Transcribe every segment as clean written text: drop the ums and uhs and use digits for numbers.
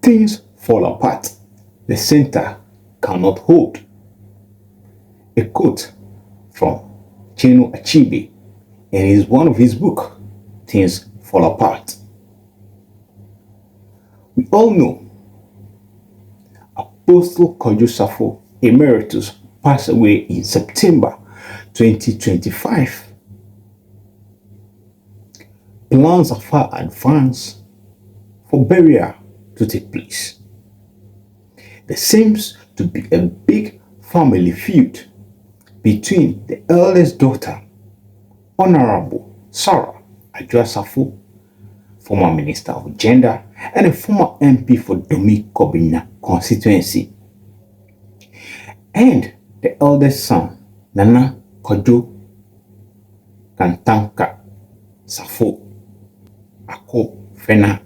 things fall apart, the center cannot hold. A quote from Chinua Achebe in one of his books, Things Fall Apart. We all know Apostle Kwadwo Safo Emeritus passed away in September 2025. Plans are far advanced for burial to take place. There seems to be a big family feud between the eldest daughter, Honorable Sarah Adwoa Safo, former Minister of Gender and a former MP for Kwabenya constituency, and the eldest son, Nana Kantanka Safo AKOFENA,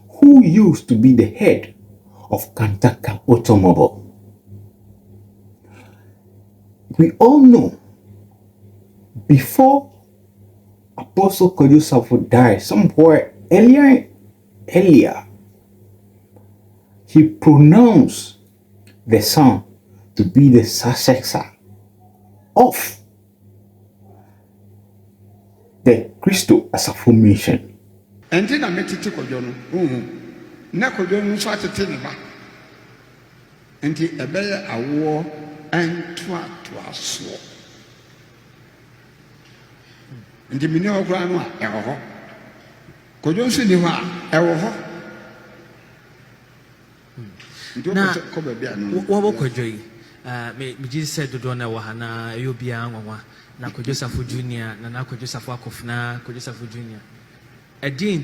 who used to be the head of Kantanka Automobile. We all know before Apostle Kwadwo Safo died somewhere earlier, he pronounced the son to be the successor of the Kristo Asafo mission. And then I met it to Kwadwo na Kwadwo no so atete ne ba. Enti ebeye awo antoaso. Enti mini okra no a eho ho. Kwadwo nso ni ho a eho ho. Na ko ba bia no. Wo Kwadwo yi me Jesus said do na wo ha na eyobia nwanwa na Kwadwo Safo Junior na Kwadwo Safo AKOFENA Kwadwo Safo Junior. Edi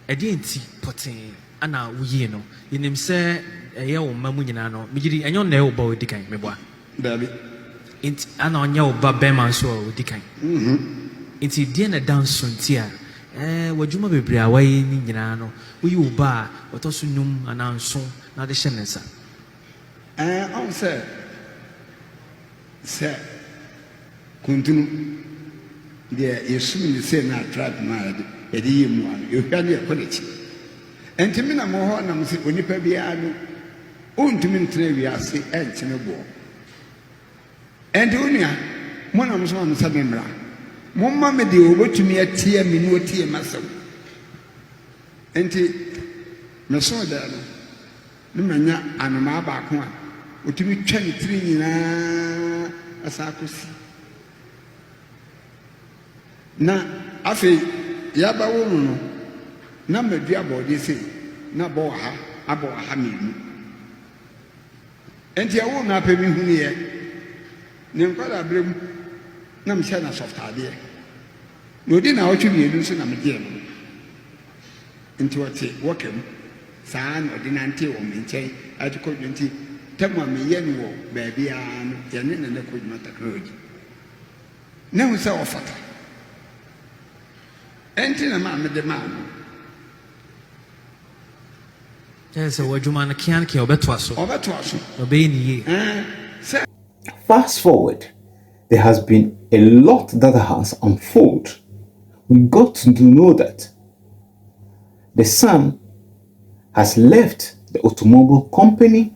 enti potin ana wuye no yenim se eye wo mamu nyina no migiri enyo na e wo ba odikan meboa dabi enti ana onya wo ba bema so odikan enti die na dance ntia wadwuma bebre awaye ni nyina no wuyi wo ba otoso num ana nso na de hyenensa on se kuntunu de yesumi ni se na trap ma edi yemu an yohwa ne ekolechi entimi na mo ho na mse onipa bia no ontumi ntre wi ase entime bo enti onua mo na mso am sabe mra mo ma me de obotumi atie me no tie masaw enti me so da no ne manya anoma ba ko a otumi twa ne tiri nyina asa akosi na afi yaba wo no na madua body say na bo ha abo ha menu enti ya wo na pa mi hunu ye ne nkwada brem na msha na softade no di na otwe mienu so na mede no enti wote wokem saa na odi na nte wo menchen atiko dwenti tamwa me ye no wo ba bia no ye ne na ko dwuma technology na hu sa ofata enti na ma me de ma no so wadwuma na kian ke obeto aso obey ni ye. Fast forward, there has been a lot that has unfolded. We got to know that the son has left the automobile company.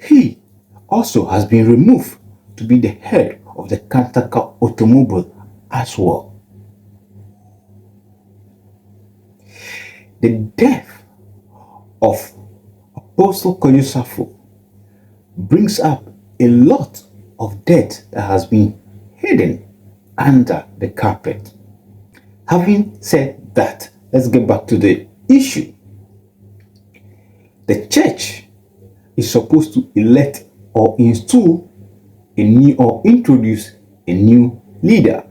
He also has been removed to be the head of the Kantanka Automobile as well. The death of Apostle Kwadwo Safo brings up a lot of debt that has been hidden under the carpet. Having said that, let's get back to the issue. The church is supposed to elect or install a new or introduce a new leader.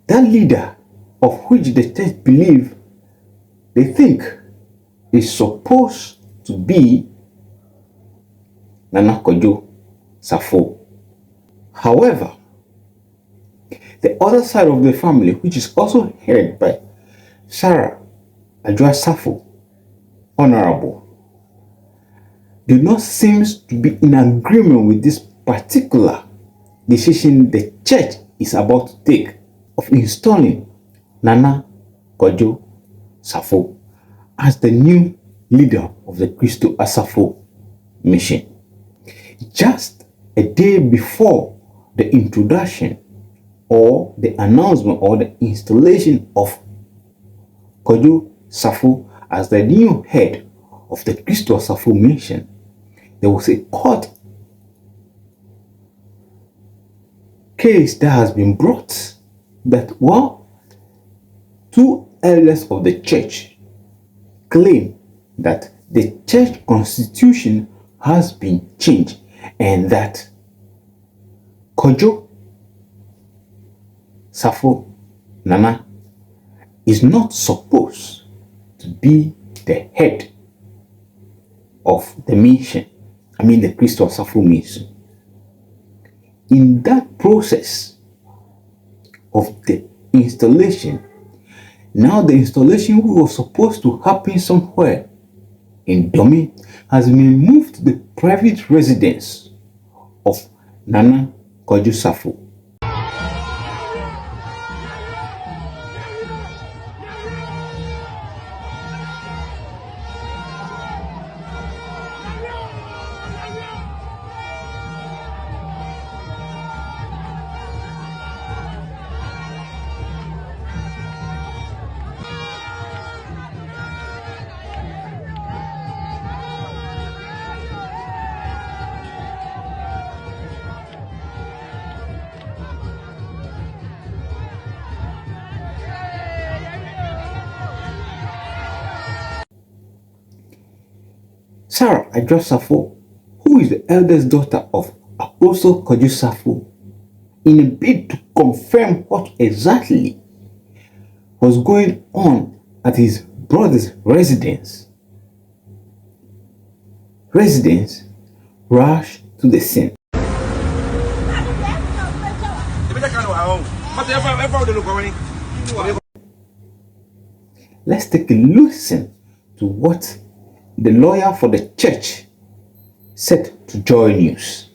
That leader of which the church they think is supposed to be Nana Kwadwo Safo. However, the other side of the family, which is also headed by Sarah Adwoa Safo, Honorable, do not seem to be in agreement with this particular decision the church is about to take of installing Nana Kwadwo Safo as the new leader of the Kristo Asafo mission. Just a day before the introduction or the announcement or the installation of Kwadwo Safo as the new head of the Kristo Asafo mission, there was a court case that has been brought that, well, two elders of the church claim that the church constitution has been changed and that Kwadwo Safo Nana is not supposed to be the head of the mission. I mean the Kristo Asafo mission. In that process of the installation, now the installation was supposed to happen somewhere in Dome has been moved to the private residence of Nana Kwadwo Safo. Sarah Adwoa Safo, who is the eldest daughter of Apostle Kwadwo Safo, in a bid to confirm what exactly was going on at his brother's residence, rushed to the scene. Let's take a listen to what the lawyer for the church said to Joy News.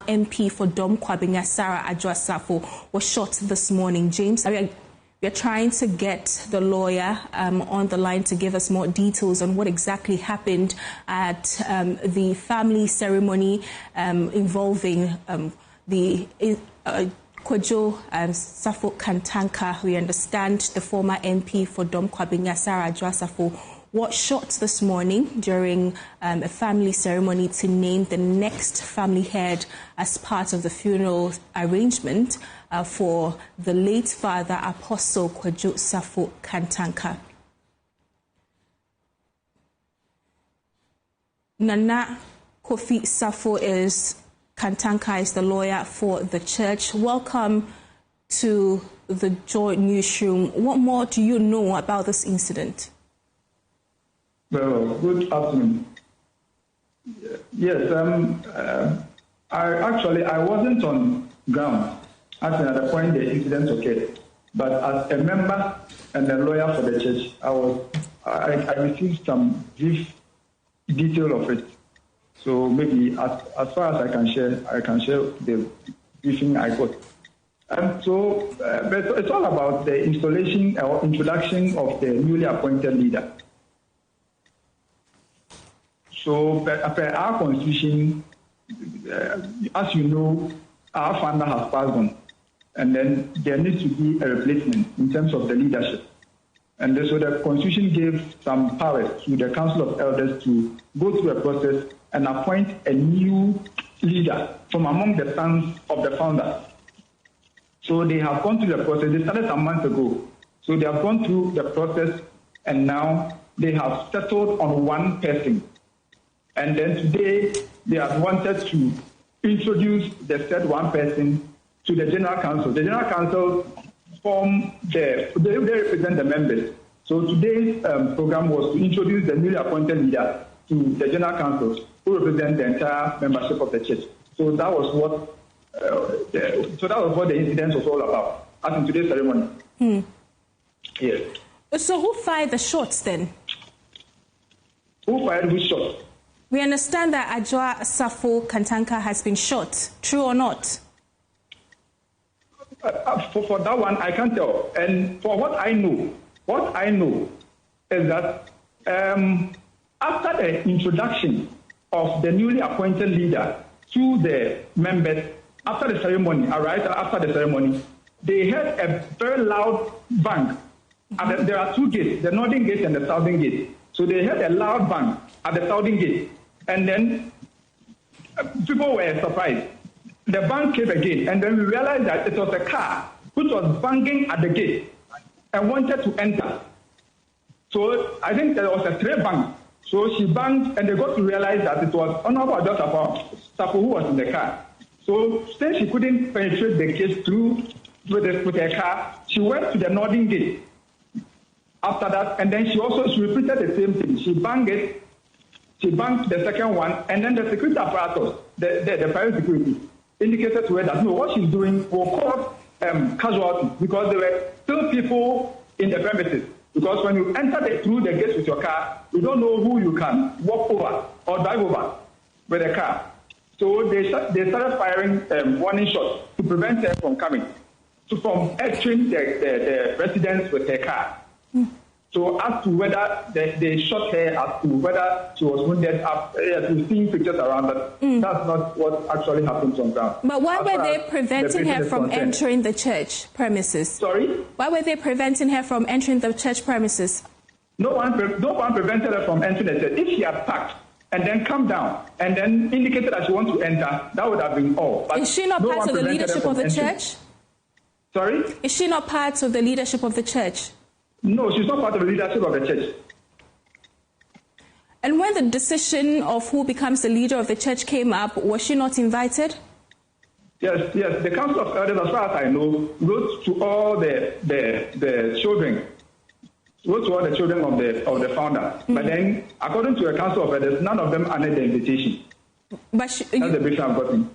MP for Dom Kwabenya Sarah Adwoa Safo was shot this morning. James, we're trying to get the lawyer on the line to give us more details on what exactly happened at the family ceremony involving the Kwadwo Safo Kantanka. We understand the former MP for Dom Kwabenya Sarah Adwoa Safo was shot this morning during a family ceremony to name the next family head as part of the funeral arrangement for the late father, Apostle Kwadwo Safo Kantanka. Nana Kofi Safo Kantanka is the lawyer for the church. Welcome to the Joy Newsroom. What more do you know about this incident? Well, good afternoon. Yes, I wasn't on ground at the point the incident occurred, but as a member and a lawyer for the church, I received some brief detail of it. So maybe as far as I can share the briefing I got. And so, but it's all about the installation or introduction of the newly appointed leader. So, per our constitution, as you know, our founder has passed on, and then there needs to be a replacement in terms of the leadership. And so the constitution gave some powers to the Council of Elders to go through a process and appoint a new leader from among the sons of the founder. So they have gone through the process. They started some months ago. So they have gone through the process, and now they have settled on one person. And then today, they have wanted to introduce the said one person to the General Council. The General Council they represent the members. So today's program was to introduce the newly appointed leader to the General Council, who represent the entire membership of the church. So that was what the incident was all about, as in today's ceremony. Yes. So who fired the shots then? Who fired which shot? We understand that Adwoa Safo Kantanka has been shot. True or not? For that one, I can't tell. And for what I know, what I know is that after the introduction of the newly appointed leader to the members, after the ceremony, after the ceremony, they heard a very loud bang. And there are two gates, the northern gate and the southern gate. So they heard a loud bang at the southern gate. And then people were surprised. The bang came again, and then we realized that it was a car which was banging at the gate and wanted to enter. So I think there was a three bang. So she banged, and they got to realize that it was Honorable Adwoa Safo who was in the car. So since she couldn't penetrate the gate through with her car, she went to the northern gate. After that, and then she repeated the same thing. She banged it. She banged the second one, and then the security apparatus, the private security, indicated to her that no, what she's doing will cause casualties because there were still people in the premises. Because when you enter through the gates with your car, you don't know who you can walk over or drive over with a car. So they started firing warning shots to prevent her from from entering the residence with her car. So as to whether they shot her, as to whether she was wounded, we've seen pictures around that. That's not what actually happened on ground. But why were they preventing her from entering the church premises? Sorry? Why were they preventing her from entering the church premises? No one prevented her from entering the church. If she had parked and then come down and then indicated that she wants to enter, that would have been all. But is she not part of the leadership of the church? Sorry? Is she not part of the leadership of the church? No, she's not part of the leadership of the church. And when the decision of who becomes the leader of the church came up, was she not invited? Yes. The Council of Elders, as far as I know, wrote to all the children, of the founder. But then, according to the Council of Elders, none of them honored the invitation. But that's the brief I've gotten.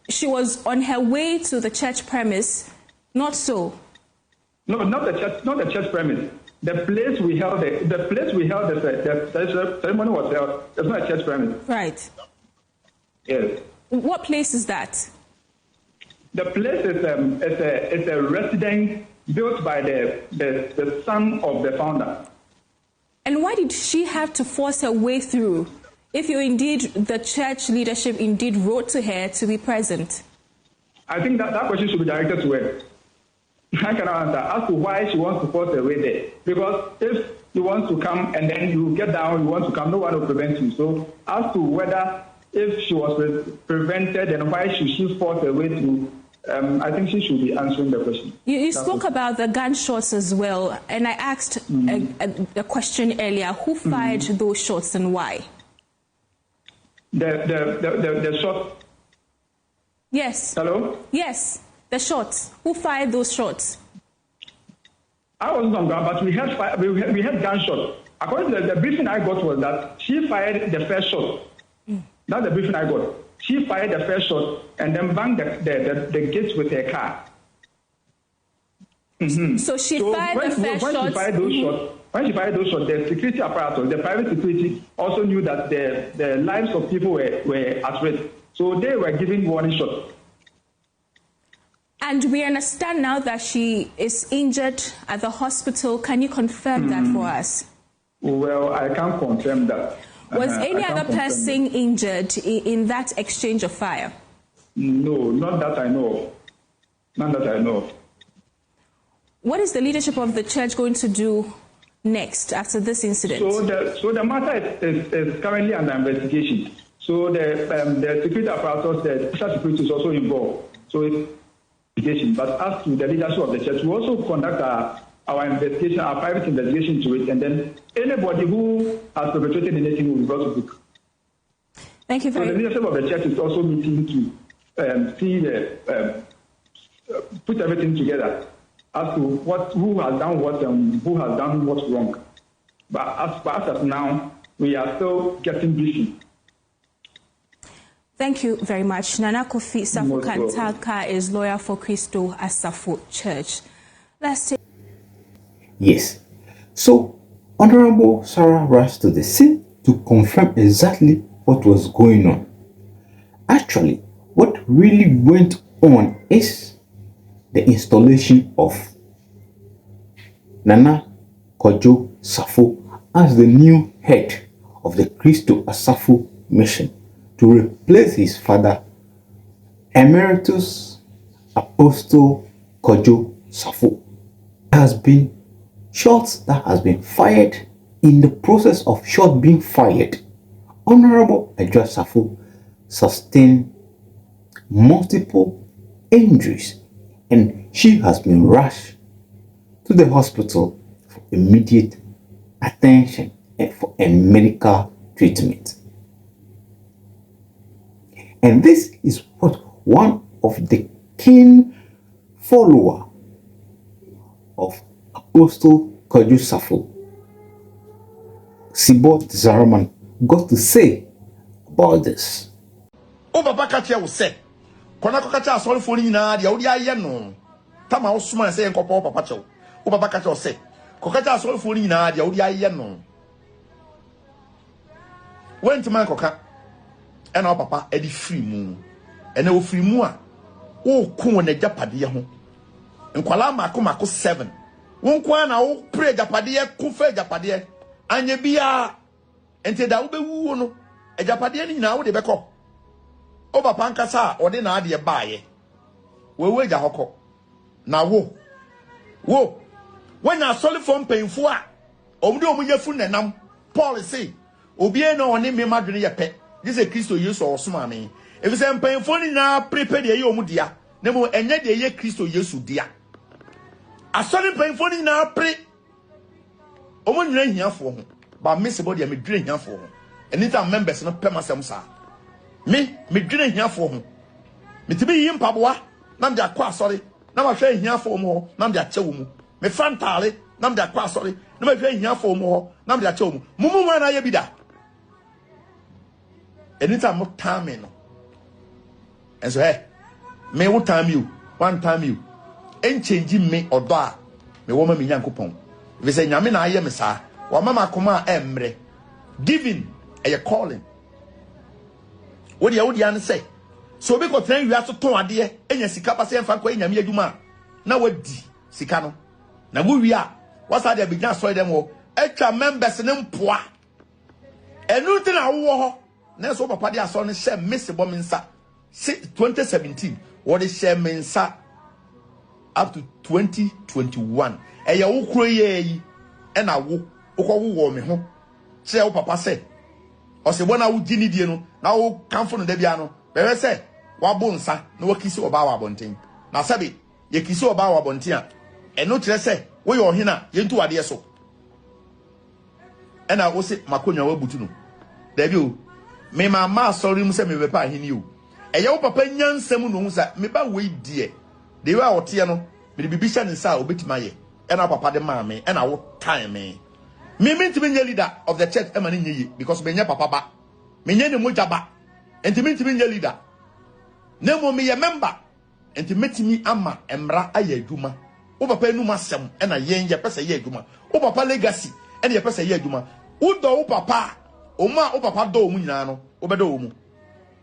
She was on her way to the church premise, not so. No, not the church premise. The place we held the ceremony was held. It's not a church premise. Right. Yes. What place is that? The place is a residence built by the son of the founder. And why did she have to force her way through? If the church leadership indeed wrote to her to be present. I think that question should be directed to her. I cannot answer as to why she wants to force her way there. Because if you want to come and then you get down, you want to come, no one will prevent you. So as to whether if she was prevented, then why should she force her way through? I think she should be answering the question. You spoke about the gunshots as well, and I asked a question earlier. Who fired those shots and why? The shot. Yes. Hello? Yes. The shots. Who fired those shots? I wasn't on ground, but we had gunshots. According to the briefing I got was that she fired the first shot. That's the briefing I got. She fired the first shot and then banged the gates with her car. So she fired the first shot. When she fired those shots, the security apparatus, the private security, also knew that the lives of people were at risk. So they were giving warning shots. And we understand now that she is injured at the hospital. Can you confirm that for us? Well, I can't confirm that. Was any other person injured in that exchange of fire? No, not that I know of. None that I know of. What is the leadership of the church going to do next after this incident? So the matter is currently under investigation. So the security apparatus, the special security is also involved. So it's investigation. But as to the leadership of the church, we also conduct our investigation, our private investigation into it, and then anybody who has perpetrated anything will be brought to book. Thank you very much. So the leadership of the church is also meeting to see put everything together as to who has done what and who has done what's wrong. But as far as now, we are still getting briefing. Thank you very much. Nana Kofi Safo Kantanka is lawyer for Kristo Asafo Church. Let's take. Yes. So, Honorable Sarah rushed to the scene to confirm exactly what was going on. Actually, what really went on is the installation of Nana Kwadwo Safo as the new head of the Kristo Asafo mission to replace his father, Emeritus Apostle Kwadwo Safo. There has been shots that has been fired. In the process of shot being fired, Honorable Adwoa Safo sustained multiple injuries and she has been rushed to the hospital for immediate attention and medical treatment. And this is what one of the keen follower of Apostle Kwadwo Safo, Sibot Zaraman, got to say about this. Papa kacha wo se kona ko kacha asori fo ni na dia wo dia ye no tama wo suma se enkopo papa chew wo papa kacha wo se ko kacha asori fo ni na dia wo dia ye no went man koka e na papa e di free mu e na wo free mu a wo ku na japade ho nkwala mako 7 wo kwa na wo pray japade ku fa japade anye bia ente da wo be wu no japade ni na wo de beko o papa nkasa o de na ade baaye we ja hokọ na wo when a solid form painful a omde omuyefu nenam Paul say obi e no one me madwene ye pe this is Kristo Yesu osoma me if say painful ni na prepare de ye omudia na mo enye de ye Kristo Yesu dia a solid painful ni na pre omunwere hiafo ho ba miss body me dwere hiafo ho anytime members no pemasem sa me dwene hiafo ho metimi yi mpaboa na mde akwa asori na ma hwe hiafo mo ho na mde ache wo mu me fantale na mde akwa asori na ma hwe hiafo mo ho na mde ache wo mu mumu ma na ye bida anytime mo time no enso me wo time you one time you en change me odo a me wo ma me nyankopon we say nyame na aye me sa wa mama koma emre giving a calling. What the audience say? So we go train you have to ton ade enya sika pa se emfa kwa nyame aduma na wadi sika no na wo wi a wasa de bigna so dem wo etwa members ne mpoa enu ti na wo ho na so papa de aso ne share miss bominsa 2017 what is share mensa up to 2021 eya wo kuro ye yi e na wo wo me ho se wo papa say o se bona wo gini die no na wo kamfo no da bia no be se wa bo nsa na wo kisi oba wa bonten na sabe ye kisi oba wa bonten a eno kire se wo ye ohina ye ntu wade so e na wo se makonwa wa butu no da bi o me mama sorry mu se me be pa ahini o e ye wo papa nyansam no hu sa me ba we die de wa wote no me de bibisha ne sa obetima ye e na papa de ma me e na wo time me ntimi nye leader of the church e ma nye ye because me nye papa ba me nye ne moja ba ntimi nye leader na mo me ye member ntimi ama emra aye adwuma wo papa enu masem e na yen ye pese ye adwuma wo papa legacy e na ye pese ye adwuma wo do wo papa wo papa do wo nyina no wo be do wo mu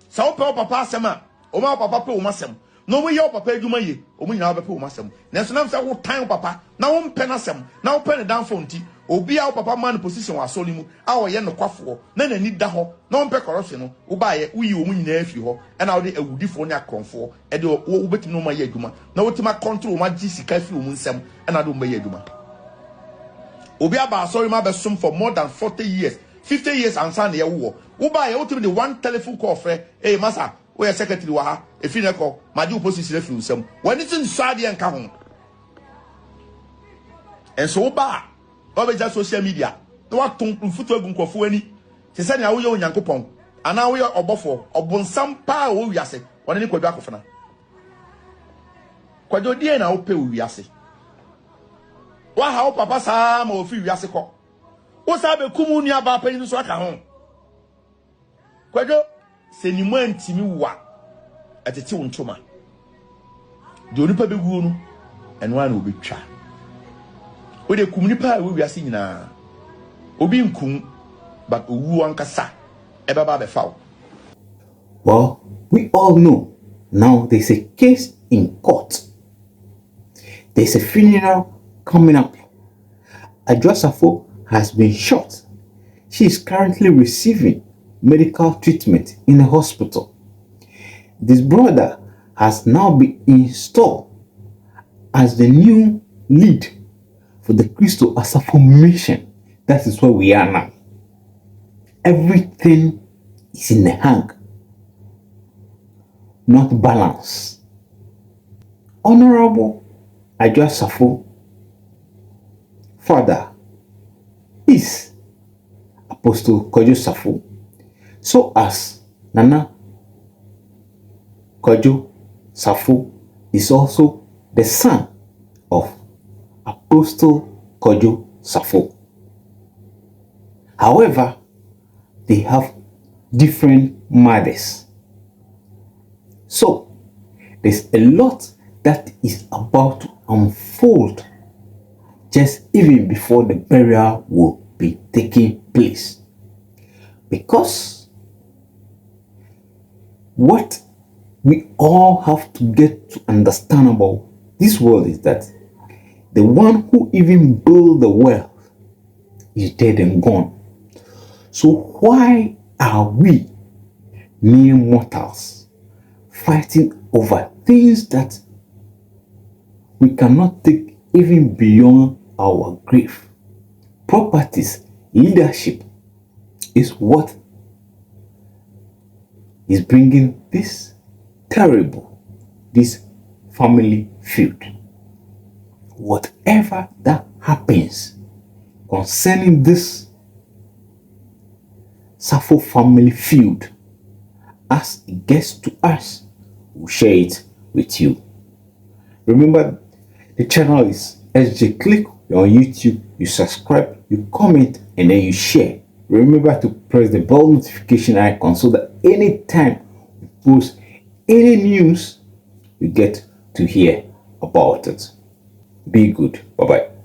sa wo papa asem a wo papa pe wo masem no we your papa adwuma ye wo nyina wo be pe wo masem na so nam sa wo tan wo papa na wo mpe na sem na wo pe ne dan phone ti obi a papa man position wa soli mu a wo ye no kwafo na nani da ho na on pe corruption no wo ba ye wo yi wo nyina afi ho e na wo de awudifo ne akronfo e de wo betimi no ma ye adwuma na wo tima control ma gi sika fi wo mu nsem e na do ma ye adwuma obi aba sorry ma be sum for more than 40 years 50 years ansa na ye wo ba ye wo timi de one telephone call frɛ masa wo ye secretary wa ha e fi ne ko ma gi position fi wo nsem wani tin swade enka ho enso wo ba obeja social media no wa ton futu agun kofo ani se se na wo ye onyankopon ana wo ye obofo obonsam pa wo wiase wona ni Kwadwo AKOFENA Kwadwo die na wo pe wo wiase wa ha wo papa sa ma wo fi wiase ko wo sa be kumu ni aba pa ni so aka ho Kwadwo se ni mu antimi wa atete wo ntoma de onipa be guo no eno ana obetwa we de kum nipa we wiase nyina obi nkum but owu ankasa e baba be fawo. Well, we all know now there's a case in court. There's a funeral coming up Adwoa Safo has been shot. She is currently receiving medical treatment in a hospital. This brother has now been installed as the new lead for the Kristo Asafo mission. That is where we are now. Everything is in the hang, not balance. Honorable Adwoa Safo, father is Apostle Kwadwo Safo, so as Nana Kwadwo Safo is also the son of Apostle Kwadwo Safo. However, they have different mothers. So, there's a lot that is about to unfold just even before the burial will be taking place. Because what we all have to get to understand about this world is that the one who even built the world is dead and gone. So why are we mere mortals fighting over things that we cannot take even beyond our grave? Properties, leadership is what is bringing this family feud. Whatever that happens concerning this Safo family feud, as it gets to us, we'll share it with you. Remember, the channel is SJ. Click on YouTube, you subscribe, you comment, and then you share. Remember to press the bell notification icon so that anytime we post any news, you get to hear about it. Be good. Bye-bye.